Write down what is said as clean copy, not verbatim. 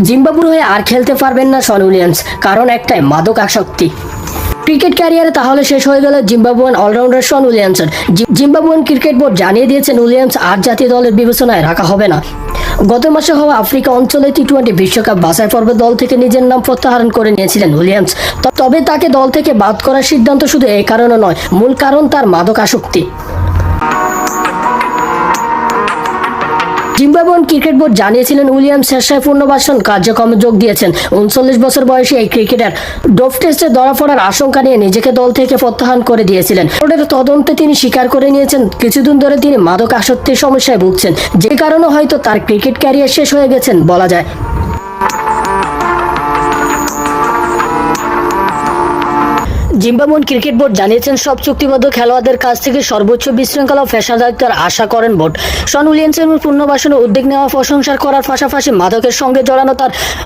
জিম্বাবুর হয়ে আর খেলতে পারবেন না শন উইলিয়ামস, কারণ একটাই, মাদক আসক্তি। ক্রিকেট ক্যারিয়ারে তাহলে শেষ হয়ে গেল জিম্বাবুয়ান অলরাউন্ডার শন উইলিয়ামসের। জিম্বাবুয়ান ক্রিকেট বোর্ড জানিয়ে দিয়েছেন উইলিয়ামস আর জাতীয় দলের বিবেচনায় রাখা হবে না। গত মাসে হওয়া আফ্রিকা অঞ্চলে টি-20 বিশ্বকাপ বাছাই পর্বে দল থেকে নিজের নাম প্রত্যাহার করে নিয়েছিলেন উইলিয়ামস। তবে তাকে দল থেকে বাদ করার সিদ্ধান্ত শুধু এই কারণে নয়, মূল কারণ তার মাদক আসক্তি। জিম্বাবুয়ান ক্রিকেট বোর্ড জানিয়েছিলেন উইলিয়ামস স্বেচ্ছায় পুনর্বাসন কার্যক্রমে যোগ দিয়েছেন। 39 বছর বয়সী এই ক্রিকেটার ডোপ টেস্টে ধরা পড়ার আশঙ্কা নিয়ে নিজেকে দল থেকে প্রত্যাহার করে দিয়েছিলেন। বোর্ডের তদন্তে তিনি স্বীকার করে নিয়েছেন কিছুদিন ধরে তিনি মাদক আসক্তির সমস্যায় ভুগছেন, যে কারণে হয়তো তার ক্রিকেট ক্যারিয়ার শেষ হয়ে গেছেন বলা যায়। জিম্বাবুয়ান ক্রিকেট বোর্ড জানিয়েছেন সব চুক্তিবদ্ধ খেলোয়াড়দের কাছ থেকে সর্বোচ্চ বিশৃঙ্খলা ও পেশাদারিত্বের আশা করেন বোর্ড। শন উইলিয়ামসের পুনর্বাসনের উদ্যোগ নেওয়া প্রশংসা করার পাশাপাশি মাদকের সঙ্গে জড়ানো তার